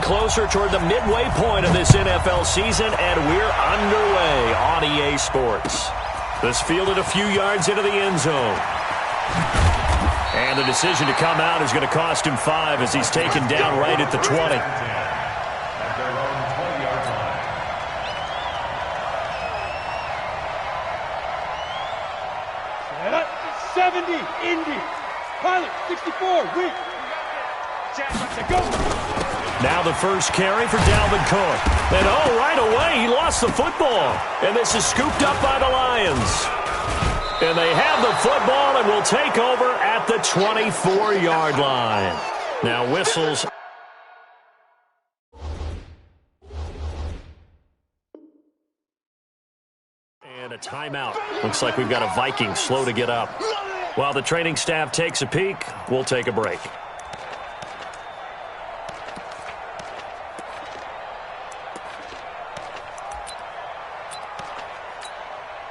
closer toward the midway point of this NFL season, and we're underway on EA Sports. This fielded a few yards into the end zone. And the decision to come out is going to cost him 5 as he's taken down right at the 20. 70, Indy. Pilot, 64, weak. Now the first carry for Dalvin Cook. And right away, he lost the football. And this is scooped up by the Lions. And they have the football and will take over at the 24-yard line. Now whistles. And a timeout. Looks like we've got a Viking slow to get up. While the training staff takes a peek, we'll take a break.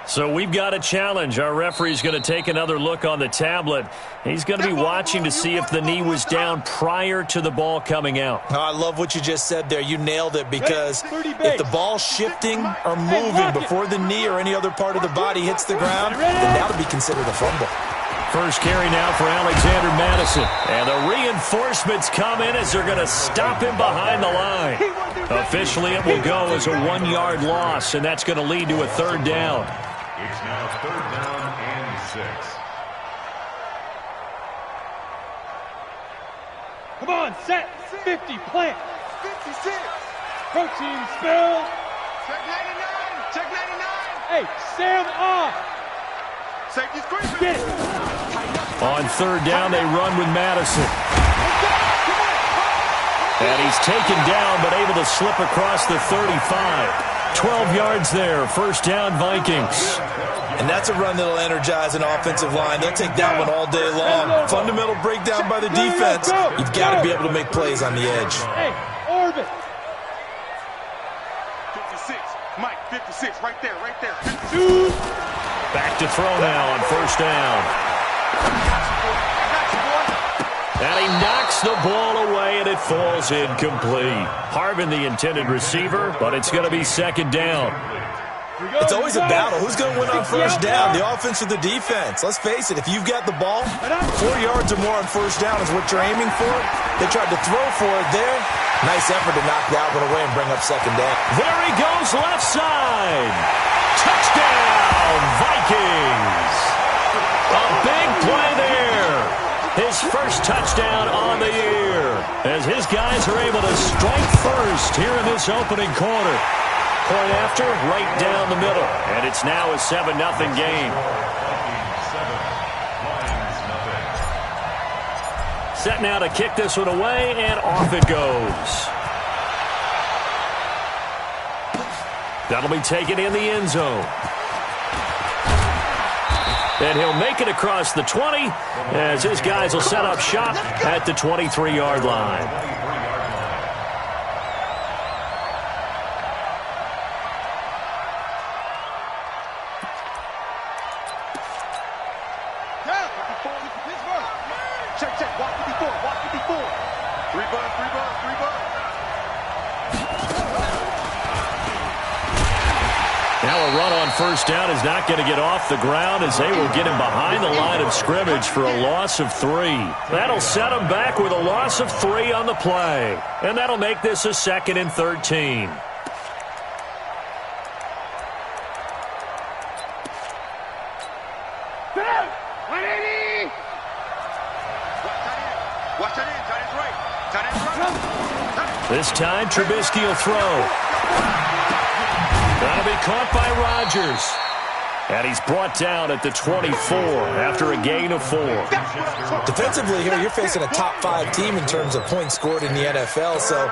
So we've got a challenge. Our referee's going to take another look on the tablet. He's going to be watching to see if the knee was down prior to the ball coming out. Oh, I love what you just said there. You nailed it, because if the ball's shifting or moving before the knee or any other part of the body hits the ground, then that'll be considered a fumble. First carry now for Alexander Madison. And the reinforcements come in as they're going to stop him behind the line. Officially, it will go as a 1-yard loss, and that's going to lead to a third down. It's now 3rd down and 6. Come on, set. 50, plant. 56. Protein spill. Check 99. Check 99. Hey, Sam off. Safety screen. Get it. On third down, they run with Madison. And he's taken down, but able to slip across the 35. 12 yards there. First down, Vikings. And that's a run that'll energize an offensive line. They'll take that one all day long. Fundamental breakdown by the defense. You've got to be able to make plays on the edge. Hey, orbit. 56. Mike, 56. Right there, right there. 52. Back to throw now on first down. And he knocks the ball away, and it falls incomplete. Harvin, the intended receiver, but it's going to be second down. It's always a battle. Who's going to win on first down, the offense or the defense? Let's face it, if you've got the ball, 4 yards or more on first down is what you're aiming for. They tried to throw for it there. Nice effort to knock that one away and bring up second down. There he goes, left side. Touchdown, Vikings. A big play there. His first touchdown on the year, as his guys are able to strike first here in this opening quarter. Point after, right down the middle. And it's now a 7-0 game. Set now to kick this one away, and off it goes. That'll be taken in the end zone. And he'll make it across the 20 as his guys will set up shop at the 23-yard line. Check. Walk 54. Walk 54. 3 bucks, 3 bucks, 3 bucks. Now a run on first down is not going to get off the ground, as they will get him behind the line of scrimmage for a loss of 3. That'll set him back with a loss of 3 on the play. And that'll make this a 2nd and 13. This time, Trubisky will throw. That'll be caught by Rodgers. And he's brought down at the 24 after a gain of 4. Defensively here, you're facing a top 5 team in terms of points scored in the NFL. So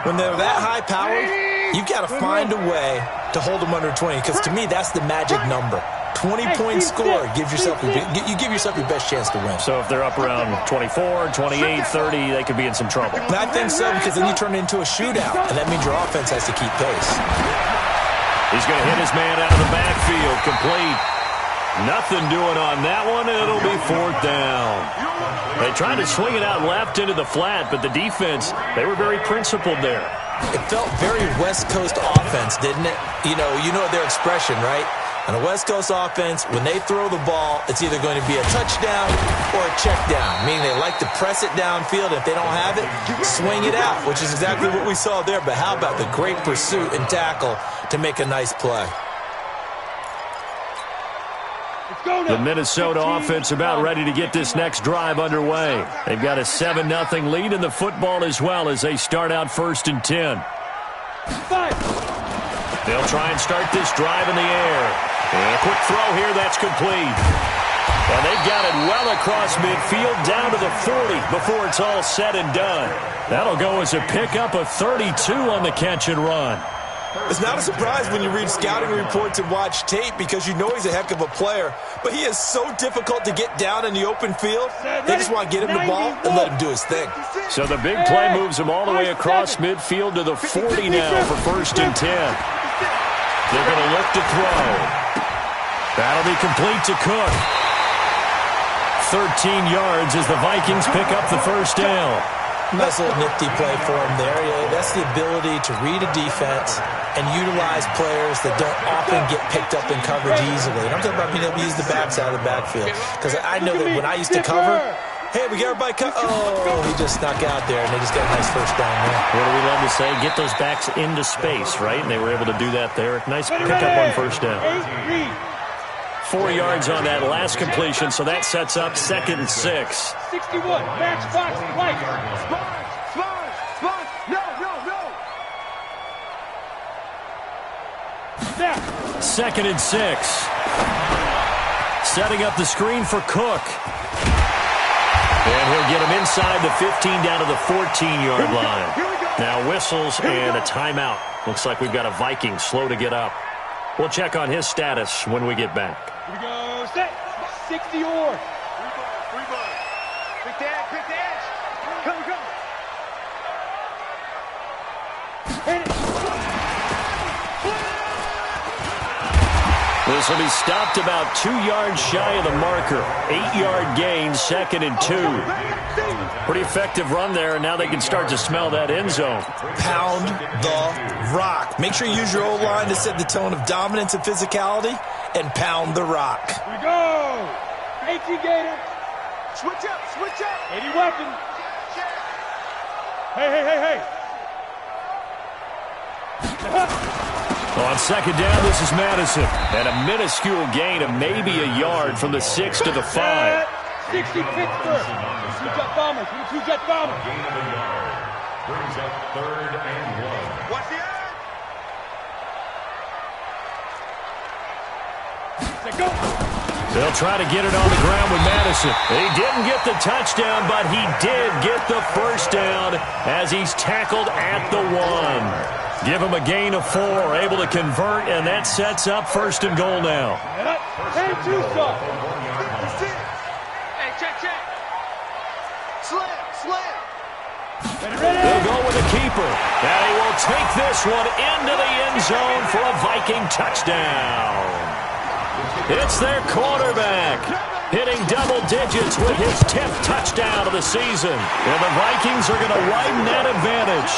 when they're that high-powered, you've got to find a way to hold them under 20. Because to me, that's the magic number. 20-point score gives yourself you give yourself your best chance to win. So if they're up around 24, 28, 30, they could be in some trouble. I think so, because then you turn it into a shootout, and that means your offense has to keep pace. He's going to hit his man out of the backfield, complete. Nothing doing on that one. It'll be 4th down. They tried to swing it out left into the flat, but the defense, they were very principled there. It felt very West Coast offense, didn't it? You know their expression, right? On a West Coast offense, when they throw the ball, it's either going to be a touchdown or a check down, meaning they like to press it downfield. If they don't have it, swing it out, which is exactly what we saw there. But how about the great pursuit and tackle to make a nice play? The Minnesota offense about ready to get this next drive underway. They've got a 7-0 lead in the football as well as they start out 1st and 10. They'll try and start this drive in the air. And a quick throw here, that's complete. And they've got it well across midfield down to the 40 before it's all said and done. That'll go as a pickup of 32 on the catch and run. It's not a surprise when you read scouting reports and watch tape because you know he's a heck of a player. But he is so difficult to get down in the open field. They just want to get him the ball and let him do his thing. So the big play moves him all the way across midfield to the 40 now for 1st and 10. They're going to look to throw. That'll be complete to Cook. 13 yards as the Vikings pick up the 1st down. Nice little nifty play for him there. That's the ability to read a defense and utilize players that don't often get picked up in coverage easily. And I'm talking about being able to use the backs out of the backfield. Because I know that when I used to cover, hey, we got everybody he just snuck out there, and they just got a nice 1st down there. What do we love to say? Get those backs into space, right? And they were able to do that there. Nice pickup on 1st down. 4 yards on that last completion, so that sets up 2nd and 6. 61, match box, right. Spot, no. Now. 2nd and 6. Setting up the screen for Cook. And he'll get him inside the 15 down to the 14-yard line. Now whistles and a timeout. Looks like we've got a Viking slow to get up. We'll check on his status when we get back. Here we go, set, 60 or. 3 ball. Quick dash. Come. Hit it. This will be stopped about 2 yards shy of the marker. 8-yard gain, 2nd and 2. Pretty effective run there, and now they can start to smell that end zone. Pound the rock. Make sure you use your O-line to set the tone of dominance and physicality, and pound the rock. Here we go. 18 Gator. Switch up. 80 weapon. Hey. On 2nd down, this is Madison. And a minuscule gain of maybe a yard from the 6 to the 5. 60 Pittsburgh. 2-jet bombers. 2-jet bombers. Gain of a yard. Brings up 3rd and 1. Watch the eye. Go. They'll try to get it on the ground with Madison. He didn't get the touchdown, but he did get the 1st down as he's tackled at the 1. Give him a gain of 4, able to convert, and that sets up 1st and goal now. Hey, Tucson. Hey, check. Slam. They'll go with the keeper. And he will take this one into the end zone for a Viking touchdown. It's their quarterback, hitting double digits with his 10th touchdown of the season. And the Vikings are going to widen that advantage.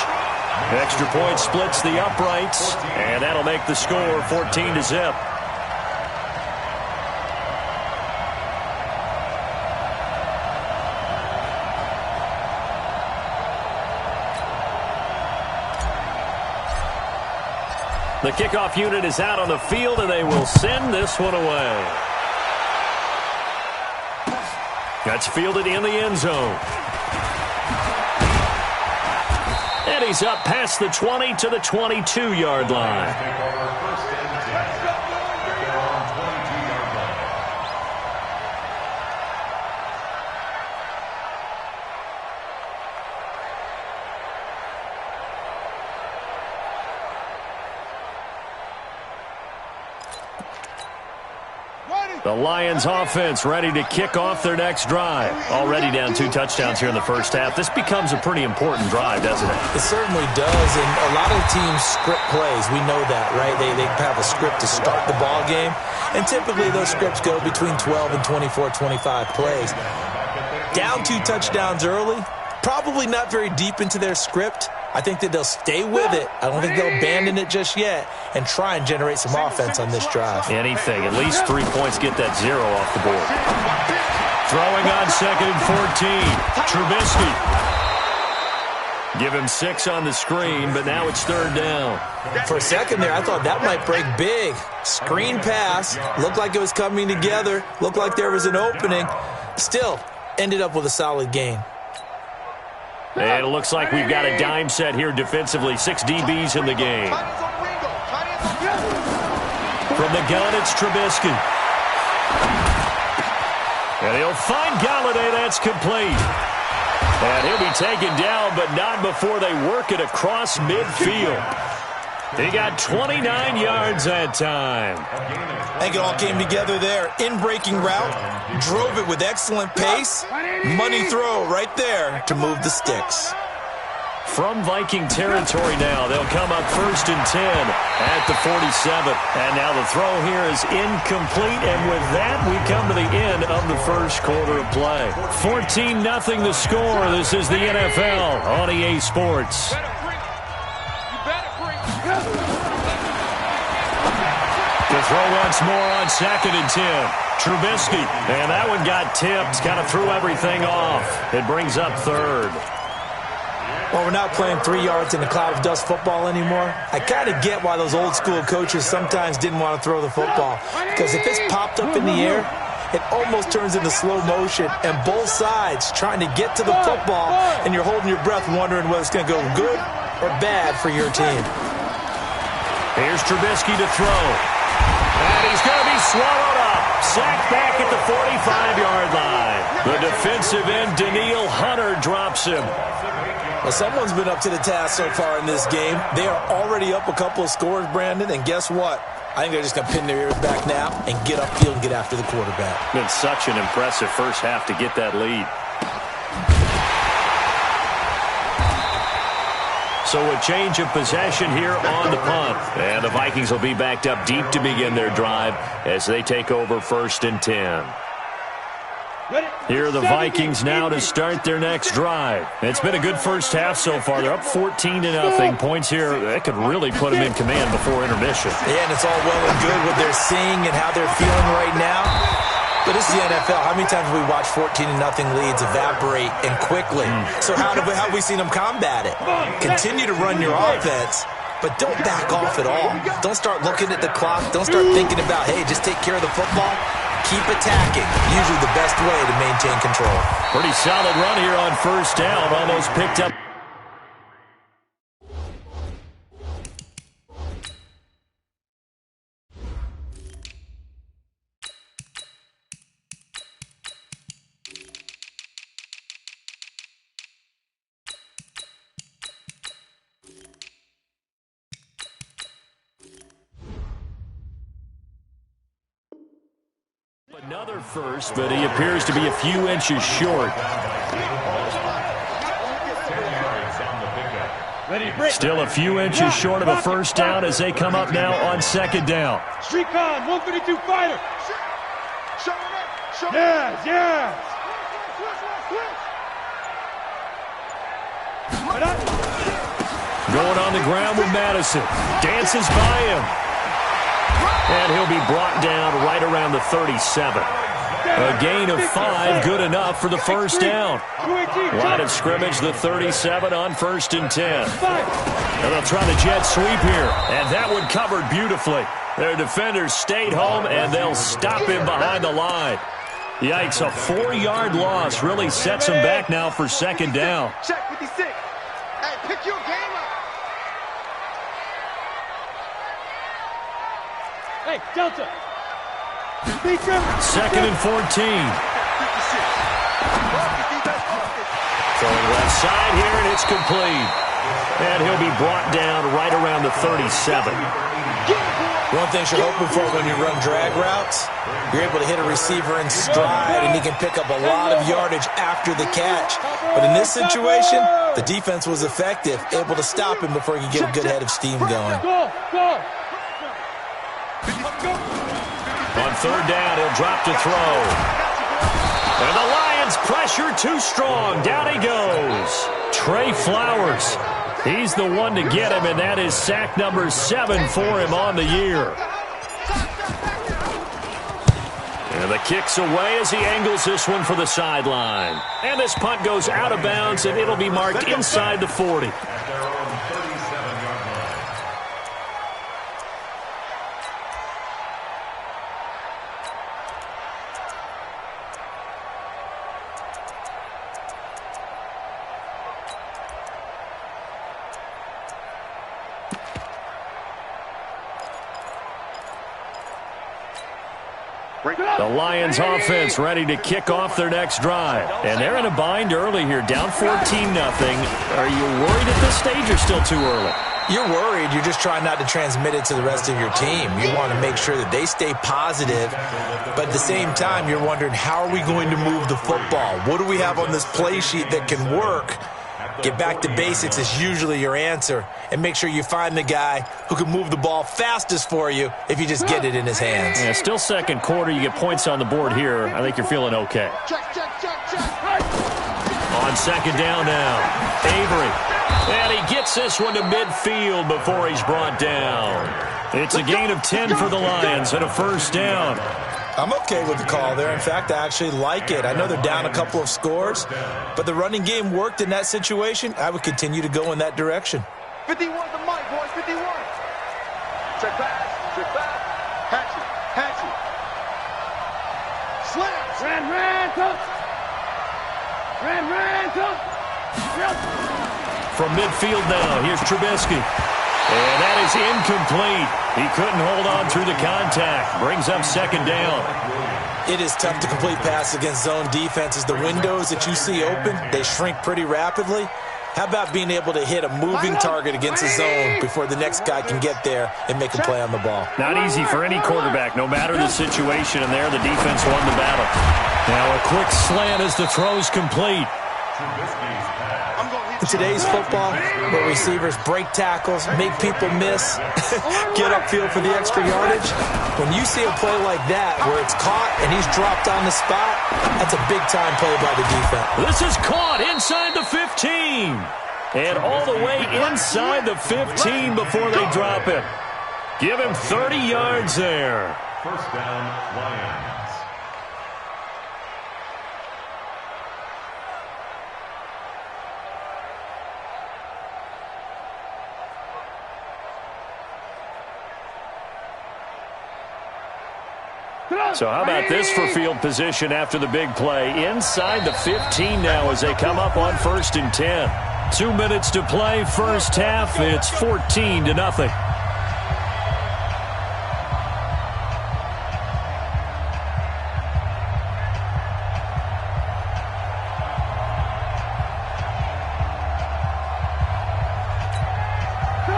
Extra point splits the uprights, and that'll make the score 14-0. The kickoff unit is out on the field, and they will send this one away. That's fielded in the end zone. And he's up past the 20 to the 22-yard line. The Lions offense ready to kick off their next drive. Already down 2 touchdowns here in the first half. This becomes a pretty important drive, doesn't it? It certainly does, and a lot of teams script plays. We know that, right? They have a script to start the ball game, and typically those scripts go between 12 and 24, 25 plays. Down 2 touchdowns early, probably not very deep into their script. I think that they'll stay with it. I don't think they'll abandon it just yet and try and generate some offense on this drive. Anything. At least 3 points get that 0 off the board. Throwing on 2nd and 14. Trubisky. Give him 6 on the screen, but now it's 3rd down. For a second there, I thought that might break big. Screen pass. Looked like it was coming together. Looked like there was an opening. Still, ended up with a solid gain. And it looks like we've got a dime set here defensively. 6 DBs in the game. From the gun, it's Trubisky. And he'll find Galladay. That's complete. And he'll be taken down, but not before they work it across midfield. He got 29 yards that time. I think it all came together there. In-breaking route, drove it with excellent pace. Money throw right there to move the sticks. From Viking territory now, they'll come up 1st and 10 at the 47. And now the throw here is incomplete, and with that, we come to the end of the first quarter of play. 14-0 the score. This is the NFL on EA Sports. To throw once more on 2nd and 10. Trubisky. And that one got tipped. Kind of threw everything off. It brings up 3rd. Well, we're not playing 3 yards in a cloud of dust football anymore. I kind of get why those old school coaches sometimes didn't want to throw the football. Because if it's popped up in the air, it almost turns into slow motion. And both sides trying to get to the football, and you're holding your breath wondering whether it's going to go good or bad for your team. Here's Trubisky to throw. And he's going to be swallowed up. Sacked back at the 45-yard line. The defensive end, Danielle Hunter, drops him. Well, someone's been up to the task so far in this game. They are already up a couple of scores, Brandon, and guess what? I think they're just going to pin their ears back now and get upfield and get after the quarterback. Been such an impressive first half to get that lead. So a change of possession here on the punt. And the Vikings will be backed up deep to begin their drive as they take over 1st and 10. Here are the Vikings now to start their next drive. It's been a good first half so far. They're up 14-0. Points here, that could really put them in command before intermission. Yeah, and it's all well and good what they're seeing and how they're feeling right now. But this is the NFL. How many times have we watched 14-0 leads evaporate and quickly? So how have we seen them combat it? Continue to run your offense, but don't back off at all. Don't start looking at the clock. Don't start thinking about, hey, just take care of the football. Keep attacking. Usually the best way to maintain control. Pretty solid run here on 1st down. Almost picked up. Another first, but he appears to be a few inches short. Still a few inches short of a first down as they come up now on 2nd down. Street con, 152 fighter. Yes, yes. Going on the ground with Madison. Dances by him. And he'll be brought down right around the 37. A gain of 5, good enough for the first down. Line of scrimmage, the 37 on 1st and 10. And they'll try the jet sweep here. And that one covered beautifully. Their defenders stayed home, and they'll stop him behind the line. Yikes, a 4-yard loss really sets them back now for 2nd down. Check 56. Hey, pick your game up. Hey, Delta. 2nd and 14. Throwing left side here, and it's complete. And he'll be brought down right around the 37. One thing you're hoping for when you run drag routes, you're able to hit a receiver in stride, and he can pick up a lot of yardage after the catch. But in this situation, the defense was effective, able to stop him before he could get a good head of steam going. On third down, he'll drop to throw. And the Lions pressure too strong. Down he goes. Trey Flowers. He's the one to get him, and that is sack number 7 for him on the year. And the kick's away as he angles this one for the sideline. And this punt goes out of bounds, and it'll be marked inside the 40. The Lions offense ready to kick off their next drive. And they're in a bind early here, down 14-0. Are you worried at this stage or still too early? You're worried. You're just trying not to transmit it to the rest of your team. You want to make sure that they stay positive. But at the same time, you're wondering, how are we going to move the football? What do we have on this play sheet that can work? Get back to basics is usually your answer. And make sure you find the guy who can move the ball fastest for you if you just get it in his hands. Yeah, still second quarter. You get points on the board here. I think you're feeling okay. On second down now, Avery. And he gets this one to midfield before he's brought down. It's a gain of 10 for the Lions and a first down. I'm okay with the call there. In fact, I actually like it. I know they're down a couple of scores, but the running game worked in that situation. I would continue to go in that direction. 51 the mic, boys, 51. Check back, hatchet, hatchet. Slap. Ran, coach. From midfield now, here's Trubisky. And that is incomplete. He couldn't hold on through the contact. Brings up second down. It is tough to complete passes against zone defenses. The windows that you see open, they shrink pretty rapidly. How about being able to hit a moving target against a zone before the next guy can get there and make a play on the ball? Not easy for any quarterback, no matter the situation, and there the defense won the battle. Now a quick slant as the throw's complete. In today's football, where receivers break tackles, make people miss, get upfield for the extra yardage, when you see a play like that where it's caught and he's dropped on the spot, that's a big-time play by the defense. This is caught inside the 15. And all the way inside the 15 before they drop it. Give him 30 yards there. First down, Lions. So how about this for field position after the big play? Inside the 15 now as they come up on 1st and 10. 2 minutes to play, first half. It's 14-0.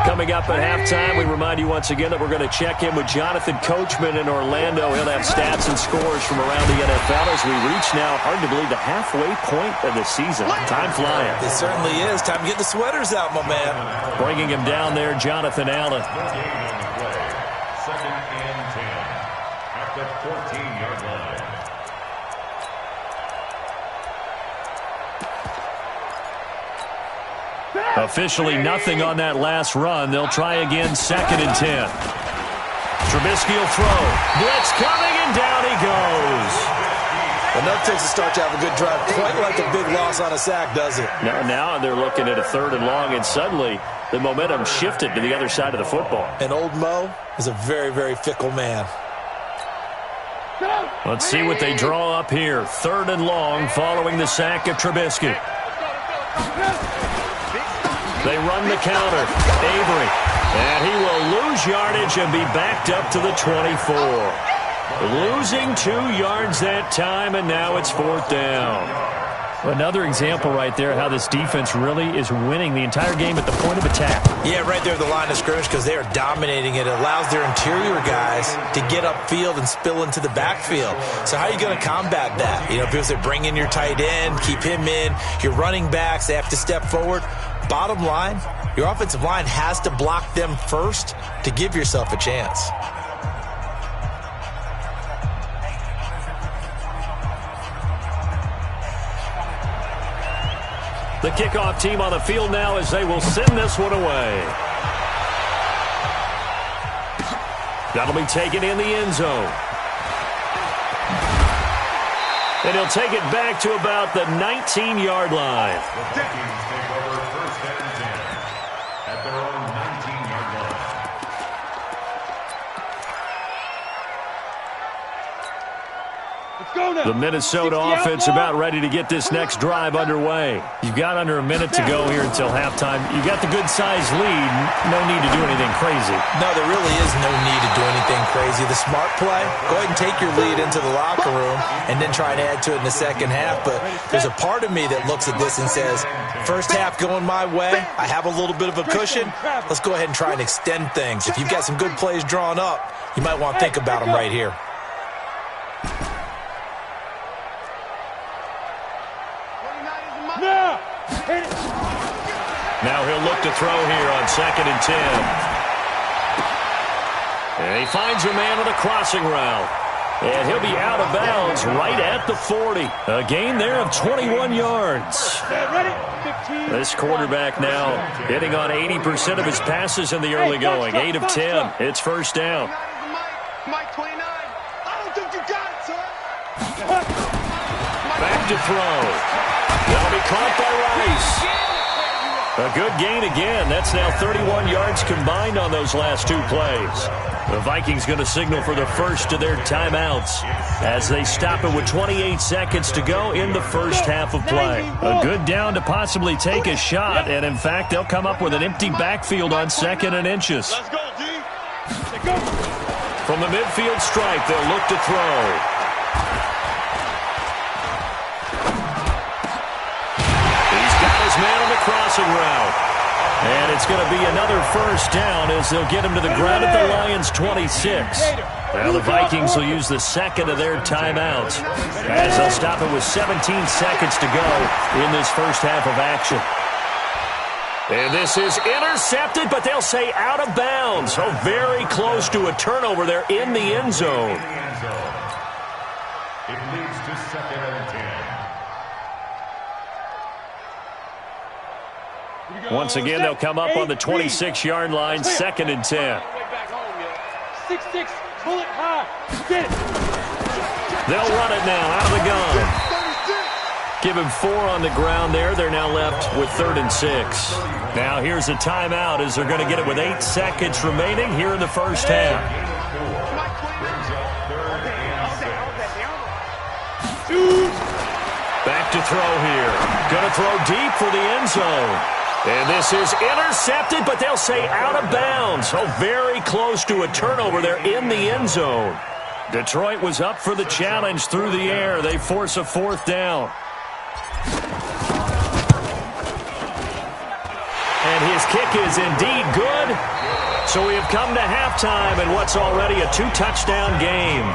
Coming up at halftime, we remind you once again that we're going to check in with Jonathan Coachman in Orlando. He'll have stats and scores from around the NFL as we reach now, hard to believe, the halfway point of the season. Time flying. It certainly is. Time to get the sweaters out, my man. Bringing him down there, Jonathan Allen. Second and 10 at the 14-yard line. Officially nothing on that last run. They'll try again, 2nd and 10. Trubisky will throw. Blitz coming, and down he goes. Enough takes to start to have a good drive. Quite like a big loss on a sack, does it? Now they're looking at a 3rd and long, and suddenly the momentum shifted to the other side of the football. And old Mo is a very, very fickle man. Let's see what they draw up here. 3rd and long following the sack of Trubisky. They run the counter. Avery. And he will lose yardage and be backed up to the 24. Losing 2 yards that time, and now it's 4th down. Another example right there how this defense really is winning the entire game at the point of attack. Yeah, right there at the line of scrimmage because they are dominating it. It allows their interior guys to get upfield and spill into the backfield. So how are you going to combat that? You know, because they bring in your tight end, keep him in, your running backs, they have to step forward. Bottom line, your offensive line has to block them first to give yourself a chance. The kickoff team on the field now as they will send this one away. That'll be taken in the end zone. And he'll take it back to about the 19-yard line. The Vikings take over first and 10 at their own 19-yard line. Let's go now. The Minnesota 60 offense out about ready to get this next drive underway. You've got under a minute to go here until halftime. You've got the good-sized lead. No need to do anything crazy. No, there really is no need to do anything crazy. The smart play, go ahead and take your lead into the locker room and then try and add to it in the second half. But there's a part of me that looks at this and says, first half going my way, I have a little bit of a cushion. Let's go ahead and try and extend things. If you've got some good plays drawn up, you might want to think about them right here. Now he'll look to throw here on 2nd and 10. And he finds a man on a crossing route. And he'll be out of bounds right at the 40. A gain there of 21 yards. This quarterback now hitting on 80% of his passes in the early going. 8 of 10. It's first down. Mike 29. I don't think you got it, son. Back to throw. That'll be caught by Rice. A good gain again. That's now 31 yards combined on those last two plays. The Vikings going to signal for the first of their timeouts as they stop it with 28 seconds to go in the first half of play. A good down to possibly take a shot, and in fact, they'll come up with an empty backfield on 2nd and inches. Let's go, D. From the midfield stripe, they'll look to throw. Man on the crossing route. And it's going to be another first down as they'll get him to the ground at the Lions' 26. Now the Vikings will use the second of their timeouts as they'll stop it with 17 seconds to go in this first half of action. And this is intercepted, but they'll say out of bounds. So very close to a turnover there in the end zone. It leads to 2nd and 10. Once again, they'll come up on the 26-yard line, 2nd and 10. 6-6, pull it high. Get it. They'll run it now out of the gun. Give him 4 on the ground there. They're now left with 3rd and 6. Now here's a timeout as they're going to get it with 8 seconds remaining here in the first half. Back to throw here. Going to throw deep for the end zone. And this is intercepted, but they'll say out of bounds. So very close to a turnover there in the end zone. Detroit was up for the challenge through the air. They force a 4th down. And his kick is indeed good. So we have come to halftime in what's already a 2-touchdown game.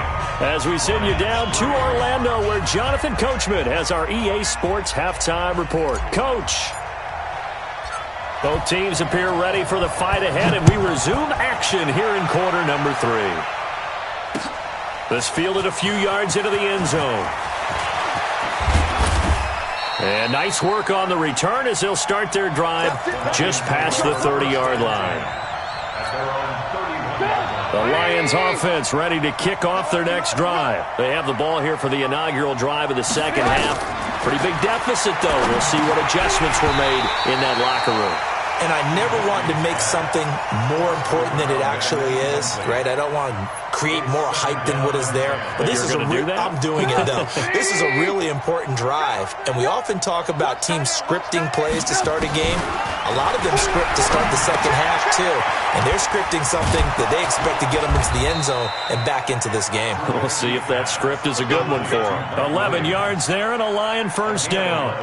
As we send you down to Orlando, where Jonathan Coachman has our EA Sports halftime report. Coach. Both teams appear ready for the fight ahead, and we resume action here in quarter number 3. This fielded a few yards into the end zone. And nice work on the return as they'll start their drive just past the 30-yard line. The Lions offense ready to kick off their next drive. They have the ball here for the inaugural drive of the second half. Pretty big deficit, though. We'll see what adjustments were made in that locker room. And I never want to make something more important than it actually is, right? I don't want to create more hype than what is there. But this is I'm doing it, though. This is a really important drive. And we often talk about teams scripting plays to start a game. A lot of them script to start the second half, too. And they're scripting something that they expect to get them into the end zone and back into this game. We'll see if that script is a good one for them. 11 yards there and a Lion first down.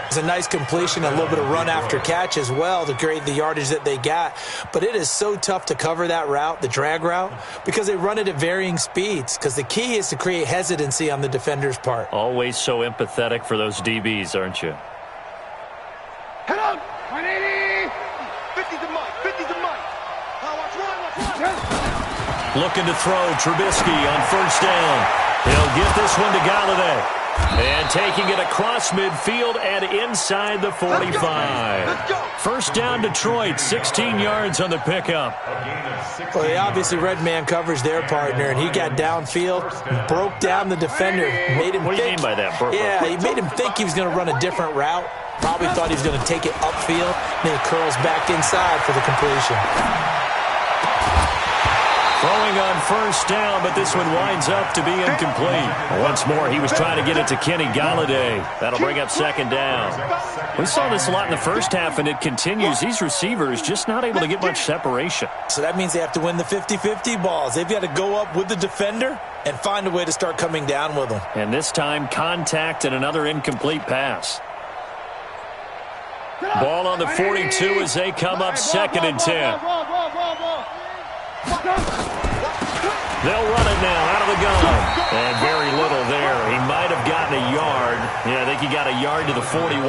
It's a nice completion, a little bit of run after catch as well to create the yardage that they got. But it is so tough to cover that route, the drag route, because they run it at varying speeds. Because the key is to create hesitancy on the defender's part. Always so empathetic for those DBs, aren't you? Head on! 180! 50 to Mike, 50 to Mike. Watch one. Looking to throw, Trubisky on first down. He'll get this one to Galladay. And taking it across midfield and inside the 45. Let's go. First down, Detroit, 16 yards on the pickup. Well, they obviously read man coverage their partner, and he got downfield, broke down the defender, made him What do you think. mean by that, Burko? Yeah, he made him think he was going to run a different route. Probably thought he was going to take it upfield, then he curls back inside for the completion. Throwing on first down, but this one winds up to be incomplete. Once more, he was trying to get it to Kenny Galladay. That'll bring up second down. We saw this a lot in the first half, and it continues. These receivers just not able to get much separation. So that means they have to win the 50-50 balls. They've got to go up with the defender and find a way to start coming down with them. And this time, contact and another incomplete pass. Ball on the 42 as they come up second and 10. They'll run it now out of the gun. And very little there. He might have gotten a yard. Yeah, I think he got a yard to the 41.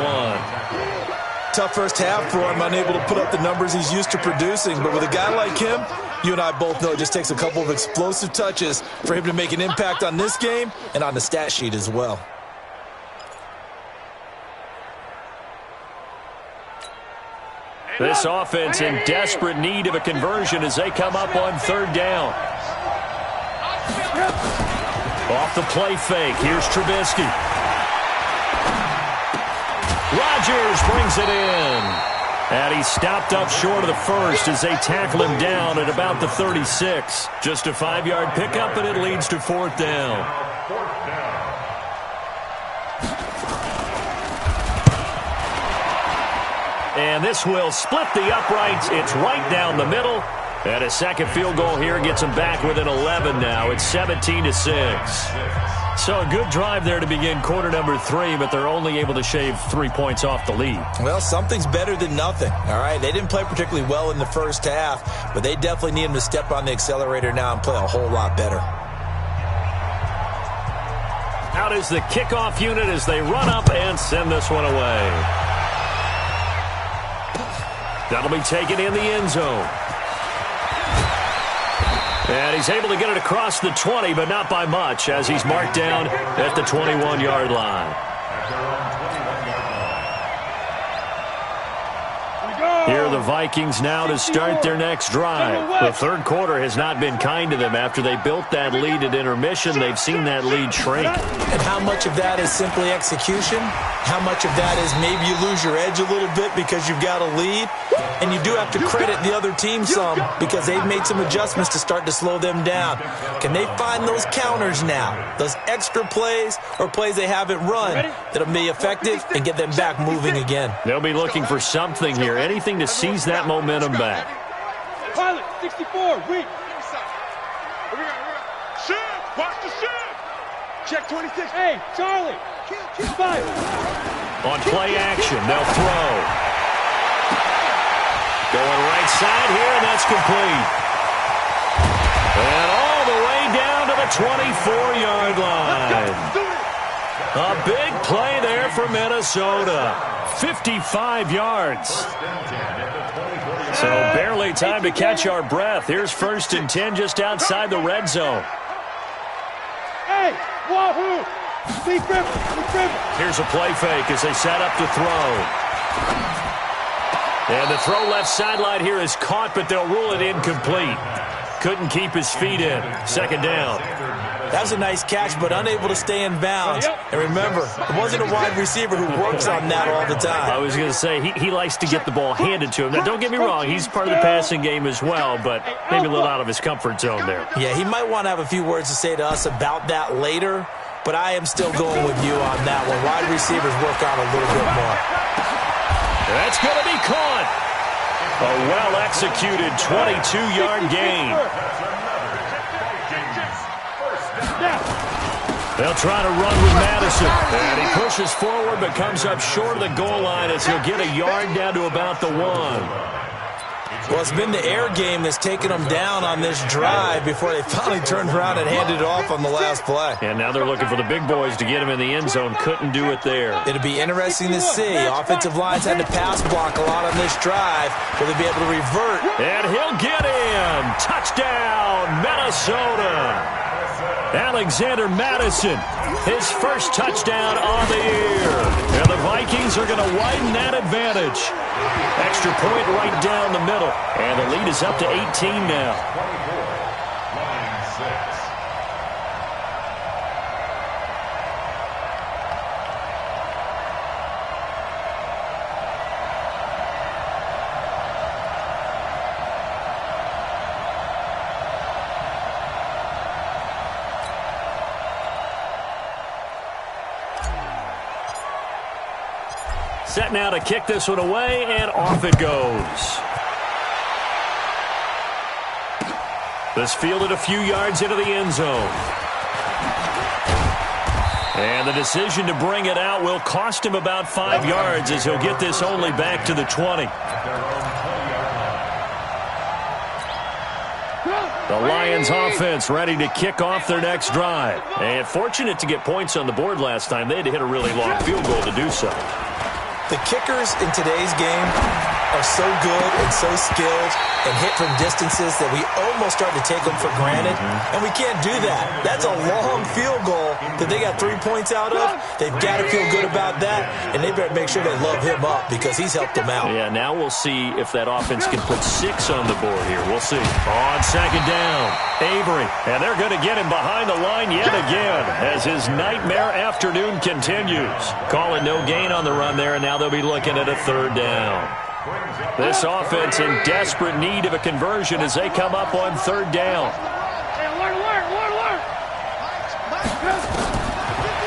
Tough first half for him, unable to put up the numbers he's used to producing. But with a guy like him, you and I both know it just takes a couple of explosive touches for him to make an impact on this game and on the stat sheet as well. This offense in desperate need of a conversion as they come up on third down. Off the play fake. Here's Trubisky. Rodgers brings it in. And he stopped up short of the first as they tackle him down at about the 36. Just a 5-yard pickup, and it leads to fourth down. And this will split the uprights. It's right down the middle. And a second field goal here gets them back within 11 now. It's 17-6. So a good drive there to begin quarter number 3, but they're only able to shave 3 points off the lead. Well, something's better than nothing, all right? They didn't play particularly well in the first half, but they definitely need them to step on the accelerator now and play a whole lot better. Out is the kickoff unit as they run up and send this one away. That'll be taken in the end zone. And he's able to get it across the 20, but not by much, as he's marked down at the 21-yard line. Here are the Vikings now to start their next drive. The third quarter has not been kind to them. After they built that lead at intermission, they've seen that lead shrink. And how much of that is simply execution? How much of that is maybe you lose your edge a little bit because you've got a lead? And you do have to credit the other team some because they've made some adjustments to start to slow them down. Can they find those counters now, those extra plays or plays they haven't run that'll be effective and get them back moving again? They'll be looking for something here, anything to seize that momentum back. Pilot, 64, weak. Shift! Watch the shift! Check 26. Hey, Charlie. 5. On play action, they'll throw. Going right side here, and that's complete. And all the way down to the 24-yard line. A big play there for Minnesota. 55 yards. So barely time to catch our breath. Here's first and 10 just outside the red zone. Hey, wahoo! Lead River. Here's a play fake as they set up to throw. And the throw left sideline here is caught, but they'll rule it incomplete. Couldn't keep his feet in. Second down. That was a nice catch, but unable to stay in bounds. And remember, it wasn't a wide receiver who works on that all the time. I was going to say, he likes to get the ball handed to him. Now, don't get me wrong, he's part of the passing game as well, but maybe a little out of his comfort zone there. Yeah, he might want to have a few words to say to us about that later, but I am still going with you on that one. Wide receivers work on a little bit more. That's going to be caught. A well-executed 22-yard gain. They'll try to run with Madison. And he pushes forward but comes up short of the goal line as he'll get a yard down to about the 1. Well, it's been the air game that's taken them down on this drive before they finally turned around and handed it off on the last play. And now they're looking for the big boys to get him in the end zone. Couldn't do it there. It'll be interesting to see. Offensive lines had to pass block a lot on this drive. Will they be able to revert? And he'll get in. Touchdown, Minnesota. Alexander Madison, his first touchdown on the year. And the Vikings are going to widen that advantage. Extra point right down the middle. And the lead is up to 18 now. Set now to kick this one away, and off it goes. This fielded a few yards into the end zone. And the decision to bring it out will cost him about 5 yards as he'll get this only back to the 20. The Lions offense ready to kick off their next drive. And fortunate to get points on the board last time. They had to hit a really long field goal to do so. The kickers in today's game are so good and so skilled and hit from distances that we almost start to take them for granted, and we can't do that. That's a long field goal that they got 3 points out of. They've got to feel good about that, and they better make sure they love him up because he's helped them out. Yeah, now we'll see if that offense can put 6 on the board here. We'll see. On second down, Avery, and they're going to get him behind the line yet again as his nightmare afternoon continues. Call it no gain on the run there, and now they'll be looking at a third down. This offense in desperate need of a conversion as they come up on third down.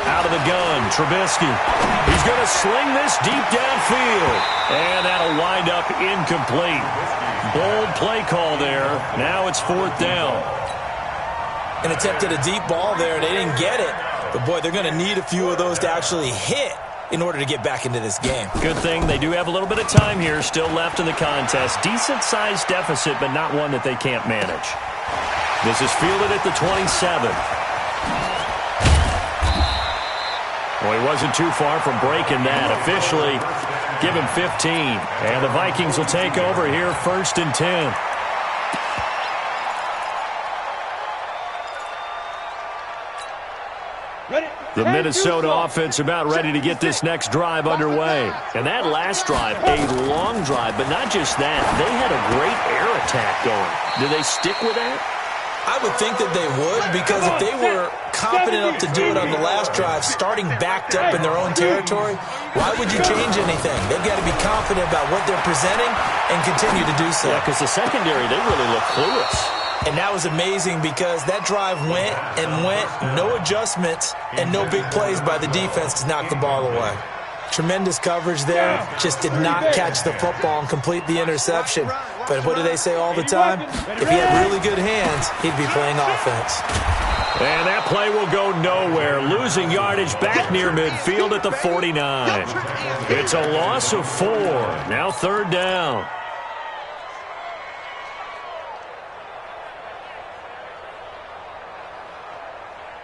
Out of the gun, Trubisky. He's going to sling this deep downfield. And that'll wind up incomplete. Bold play call there. Now it's fourth down. And attempted a deep ball there. They didn't get it. But, boy, they're going to need a few of those to actually hit in order to get back into this game. Good thing they do have a little bit of time here still left in the contest. Decent-sized deficit, but not one that they can't manage. This is fielded at the 27. Well, he wasn't too far from breaking that. Officially, give him 15. And the Vikings will take over here first and 10. The Minnesota offense about ready to get this next drive underway. And that last drive, a long drive, but not just that. They had a great air attack going. Do they stick with that? I would think that they would, because if they were confident enough to do it on the last drive, starting backed up in their own territory, why would you change anything? They've got to be confident about what they're presenting and continue to do so. Yeah, because the secondary, they really look clueless. And that was amazing because that drive went and went, no adjustments and no big plays by the defense to knock the ball away. Tremendous coverage there, just did not catch the football and complete the interception. But what do they say all the time? If he had really good hands, he'd be playing offense. And that play will go nowhere, losing yardage back near midfield at the 49. It's a loss of 4, now third down.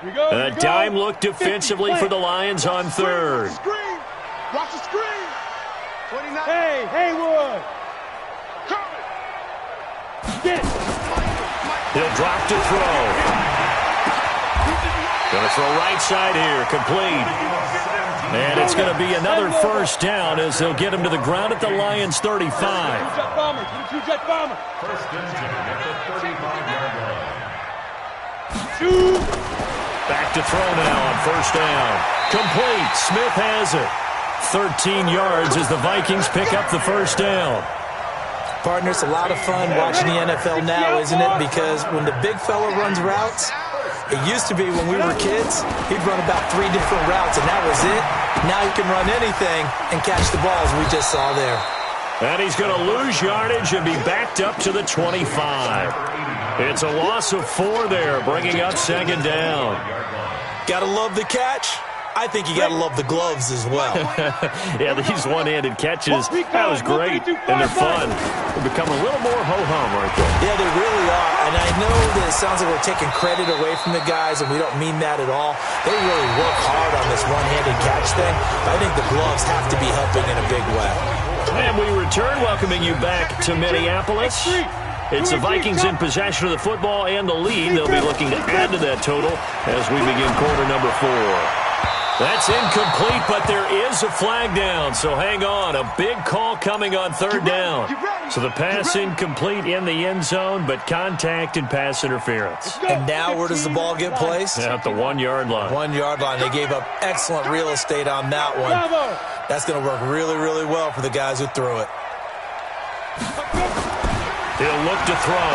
A dime look defensively for the Lions on third. Watch the screen. 29. Hey, Haywood. Get it. He'll drop to throw. Going to throw right side here, complete. And it's going to be another first down as they'll get him to the ground at the Lions' 35. Two-jet bomber. Two-jet bomber. First and 10 at the 35-yard line. Shoot. Back to throw now on first down. Complete. Smith has it. 13 yards as the Vikings pick up the first down. Partner, it's a lot of fun watching the NFL now, isn't it? Because when the big fella runs routes, it used to be when we were kids, he'd run about 3 different routes, and that was it. Now he can run anything and catch the ball, as we just saw there. And he's going to lose yardage and be backed up to the 25. It's a loss of 4 there, bringing up second down. Gotta love the catch. I think you gotta love the gloves as well. Yeah, these one-handed catches, that was great, and they're fun. They become a little more ho-hum right there. Yeah, they really are, and I know that it sounds like we're taking credit away from the guys, and we don't mean that at all. They really work hard on this one-handed catch thing. I think the gloves have to be helping in a big way. And we return, welcoming you back to Minneapolis. It's the Vikings in possession of the football and the lead. They'll be looking to add to that total as we begin quarter number 4. That's incomplete, but there is a flag down, so hang on. A big call coming on third down. So the pass incomplete in the end zone, but contact and pass interference. And now where does the ball get placed? At the 1-yard line. 1-yard line. They gave up excellent real estate on that one. That's going to work really, really well for the guys who threw it. He'll look to throw.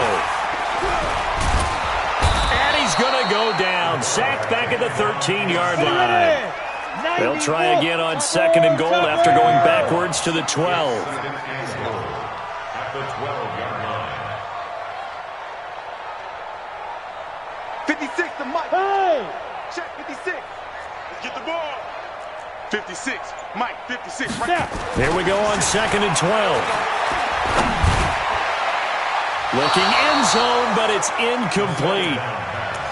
And he's going to go down. Sacked back at the 13-yard line. They'll try again on second and goal after going backwards to the 12. At the 12-yard line. 56 to Mike. Hey! Check 56. Let's get the ball. 56. Mike, 56. Right now. Here we go on second and 12. Looking end zone, but it's incomplete.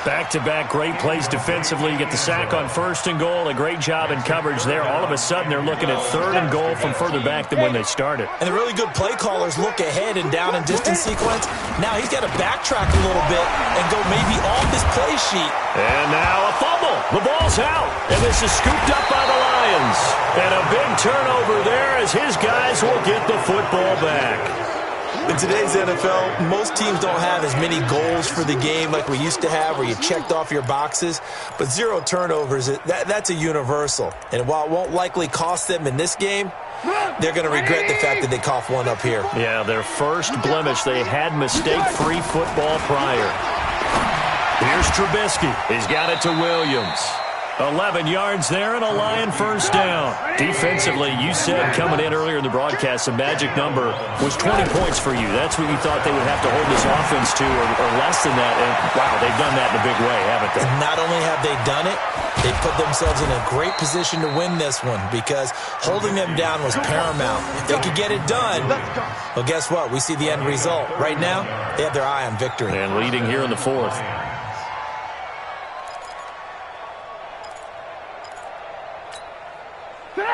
Back-to-back great plays defensively. You get the sack on first and goal. A great job in coverage there. All of a sudden, they're looking at third and goal from further back than when they started. And the really good play callers look ahead and down and distance sequence. Now he's got to backtrack a little bit and go maybe off his play sheet. And now a fumble. The ball's out. And this is scooped up by the Lions. And a big turnover there as his guys will get the football back. In today's NFL, most teams don't have as many goals for the game like we used to have where you checked off your boxes. But 0 turnovers, that's a universal. And while it won't likely cost them in this game, they're going to regret the fact that they coughed one up here. Yeah, their first blemish. They had mistake-free football prior. Here's Trubisky. He's got it to Williams. 11 yards there and a Lion first down. Defensively, you said coming in earlier in the broadcast, the magic number was 20 points for you. That's what you thought they would have to hold this offense to or less than that. And, wow, they've done that in a big way, haven't they? Not only have they done it, they put themselves in a great position to win this one because holding them down was paramount. If they could get it done, well, guess what? We see the end result. Right now, they have their eye on victory. And leading here in the 4th.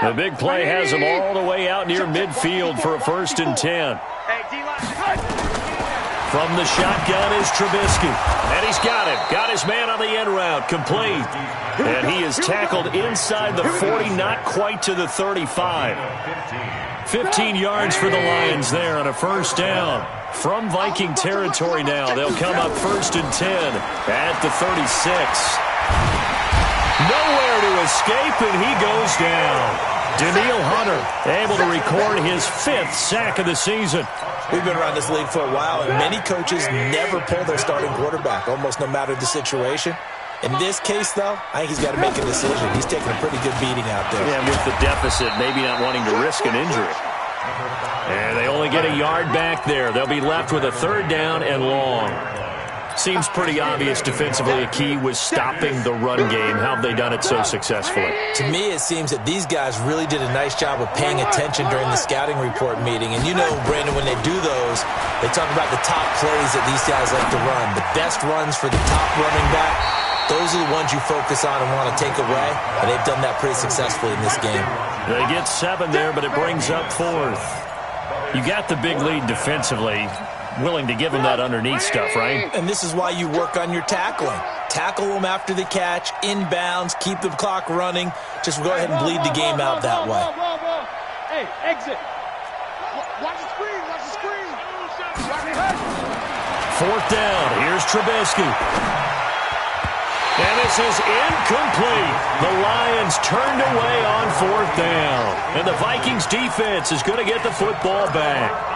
The big play has him all the way out near midfield for a 1st and 10. From the shotgun is Trubisky. And he's got him. Got his man on the end route. Complete. And he is tackled inside the 40, not quite to the 35. 15 yards for the Lions there on a first down. From Viking territory now. They'll come up 1st and 10 at the 36. Nowhere to escape, and he goes down. Daniil Hunter able to record his 5th sack of the season. We've been around this league for a while, and many coaches never pull their starting quarterback, almost no matter the situation. In this case, though, I think he's got to make a decision. He's taking a pretty good beating out there. Yeah, with the deficit, maybe not wanting to risk an injury. And they only get a yard back there. They'll be left with a 3rd down and long. Seems pretty obvious defensively a key was stopping the run game. How have they done it so successfully? To me, it seems that these guys really did a nice job of paying attention during the scouting report meeting. And you know, Brandon, when they do those, they talk about the top plays that these guys like to run. The best runs for the top running back, those are the ones you focus on and want to take away. And they've done that pretty successfully in this game. They get 7 there, but it brings up 4th. You got the big lead defensively. Willing to give them that underneath stuff, right? And this is why you work on your tackling. Tackle them after the catch, inbounds, keep the clock running. Just go ahead and bleed the game out that way. Hey, exit. Watch the screen, watch the screen. 4th down, here's Trubisky. And this is incomplete. The Lions turned away on 4th down. And the Vikings defense is going to get the football back.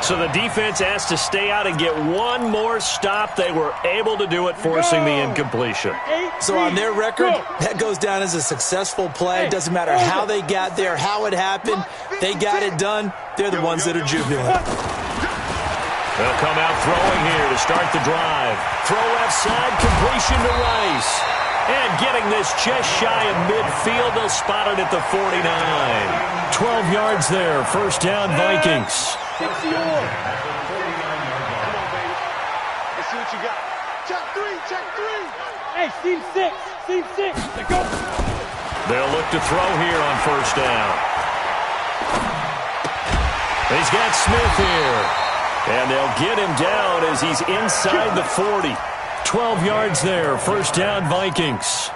So the defense asked to stay out and get one more stop. They were able to do it, forcing the incompletion. So on their record, that goes down as a successful play. Doesn't matter how they got there, how it happened. They got it done. They're the ones that are jubilant. They'll come out throwing here to start the drive. Throw left side, completion to Rice. And getting this just shy of midfield, they'll spot it at the 49. 12 yards there, first down Vikings. Let's see what you got. Check three. Hey, seam six. Let's go. They'll look to throw here on first down. He's got Smith here. And they'll get him down as he's inside the 40. 12 yards there, first down Vikings.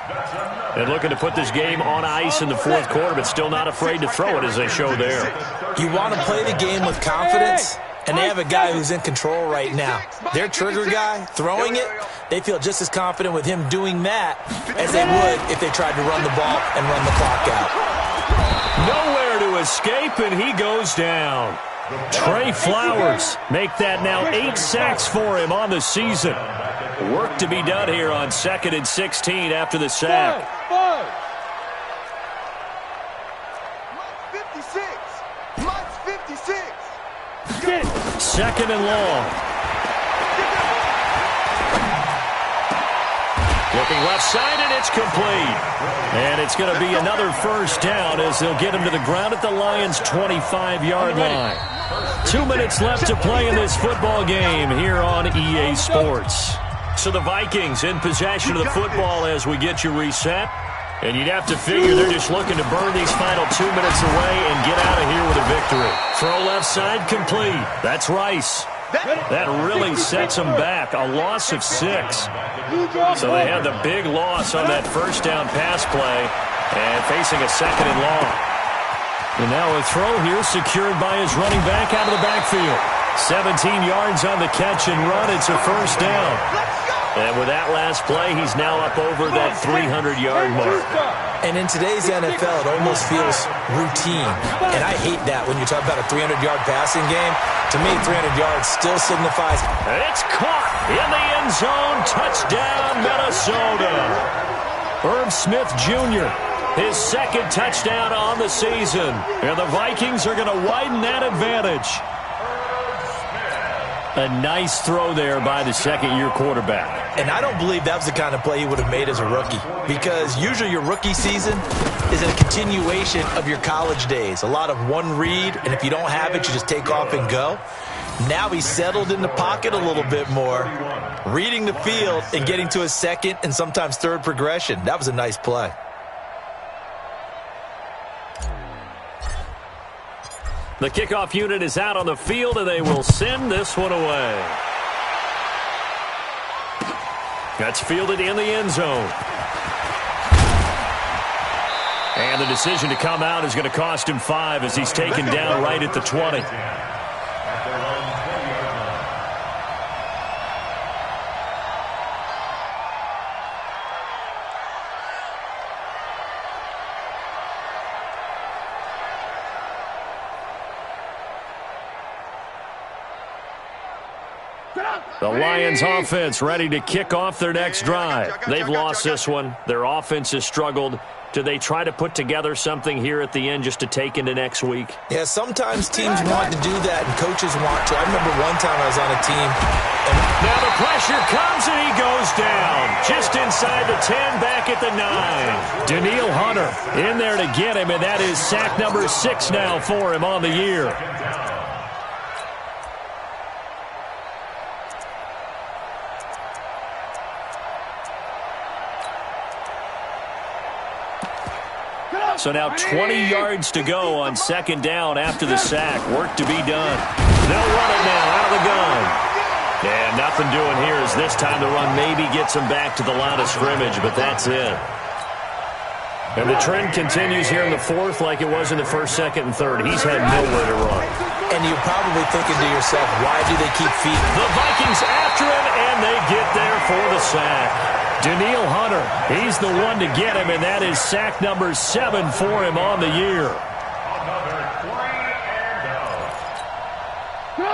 And looking to put this game on ice in the fourth quarter, but still not afraid to throw it as they show there. You want to play the game with confidence, and they have a guy who's in control right now. Their trigger guy, throwing it, they feel just as confident with him doing that as they would if they tried to run the ball and run the clock out. Nowhere to escape, and he goes down. Trey Flowers make that now 8 sacks for him on the season. Work to be done here on 2nd and 16 after the sack. 56. Second and long. Looking left side, and it's complete. And it's going to be another first down as they'll get him to the ground at the Lions' 25-yard line. 2 minutes left to play in this football game here on EA Sports. So the Vikings in possession of the football as we get you reset. And you'd have to figure they're just looking to burn these final 2 minutes away and get out of here with a victory. Throw left side complete. That's Rice. That really sets them back. A loss of 6. So they had the big loss on that first down pass play and facing a second and long. And now a throw here secured by his running back out of the backfield. 17 yards on the catch and run. It's a first down. And with that last play, he's now up over that 300-yard mark. And in today's NFL, it almost feels routine. And I hate that when you talk about a 300-yard passing game. To me, 300 yards still signifies. And it's caught in the end zone. Touchdown, Minnesota. Herb Smith Jr., his second touchdown on the season. And the Vikings are going to widen that advantage. A nice throw there by the second-year quarterback. And I don't believe that was the kind of play he would have made as a rookie, because usually your rookie season is a continuation of your college days. A lot of one read, and if you don't have it, you just take off and go. Now he's settled in the pocket a little bit more, reading the field and getting to his second and sometimes third progression. That was a nice play. The kickoff unit is out on the field, and they will send this one away. That's fielded in the end zone. And the decision to come out is going to cost him 5 as he's taken down right at the 20. The Lions offense ready to kick off their next drive. They've lost this one. Their offense has struggled. Do they try to put together something here at the end just to take into next week? Yeah, sometimes teams want to do that and coaches want to. I remember one time I was on a team. And now the pressure comes and he goes down. Just inside the 10, back at the 9. Danielle Hunter in there to get him, and that is sack number 6 now for him on the year. So now 20 yards to go on second down after the sack. Work to be done. They'll run it now out of the gun. And nothing doing here as this time the run maybe gets them back to the line of scrimmage, but that's it. And the trend continues here in the fourth like it was in the first, second, and third. He's had nowhere to run. And you're probably thinking to yourself, why do they keep feeding? The Vikings after him, and they get there for the sack. Danielle Hunter, he's the one to get him, and that is sack number 7 for him on the year.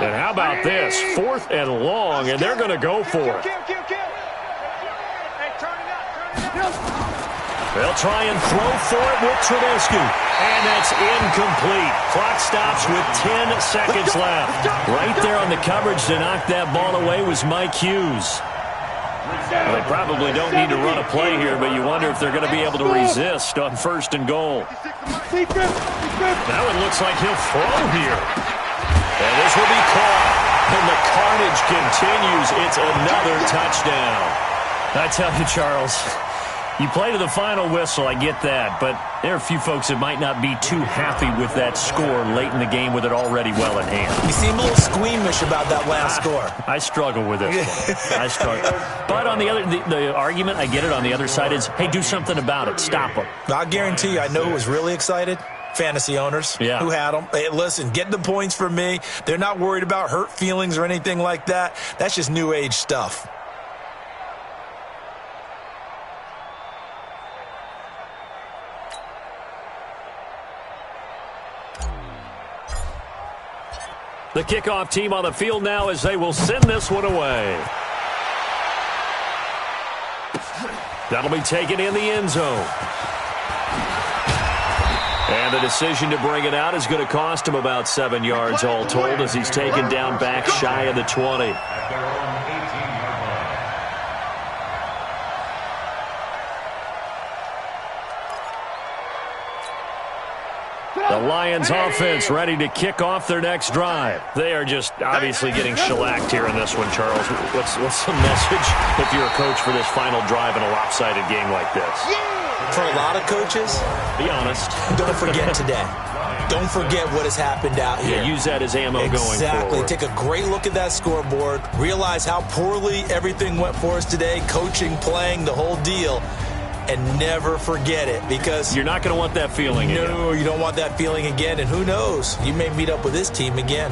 And how about this? 4th and long, and they're going to go for it. They'll try and throw for it with Trubisky. And that's incomplete. Clock stops with 10 seconds left. Right there on the coverage to knock that ball away was Mike Hughes. Well, they probably don't need to run a play here, but you wonder if they're going to be able to resist on 1st and goal. Now it looks like he'll throw here. And this will be caught. And the carnage continues. It's another touchdown. I tell you, Charles, you play to the final whistle, I get that, but there are a few folks that might not be too happy with that score late in the game with it already well in hand. You seem a little squeamish about that last score. I struggle with this one. I struggle. But on the other, the argument, I get it, on the other side is, hey, do something about it. Stop them. I guarantee you, I know who was really excited. Fantasy owners who had them. Hey, listen, get the points for me. They're not worried about hurt feelings or anything like that. That's just new age stuff. The kickoff team on the field now as they will send this one away. That'll be taken in the end zone. And the decision to bring it out is going to cost him about 7 yards all told as he's taken down back shy of the 20. The Lions offense ready to kick off their next drive. They are just obviously getting shellacked here in this one, Charles. What's the message if you're a coach for this final drive in a lopsided game like this? For a lot of coaches, be honest. Don't forget today. Don't forget what has happened out here. Yeah, use that as ammo going forward. Exactly. Take a great look at that scoreboard. Realize how poorly everything went for us today. Coaching, playing, the whole deal. And never forget it, because you're not going to want that feeling again. No, you don't want that feeling again. And who knows? You may meet up with this team again.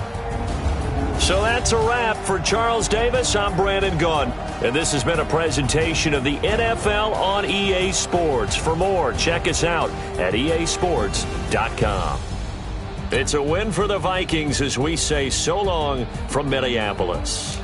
So that's a wrap for Charles Davis. I'm Brandon Gunn. And this has been a presentation of the NFL on EA Sports. For more, check us out at easports.com. It's a win for the Vikings as we say so long from Minneapolis.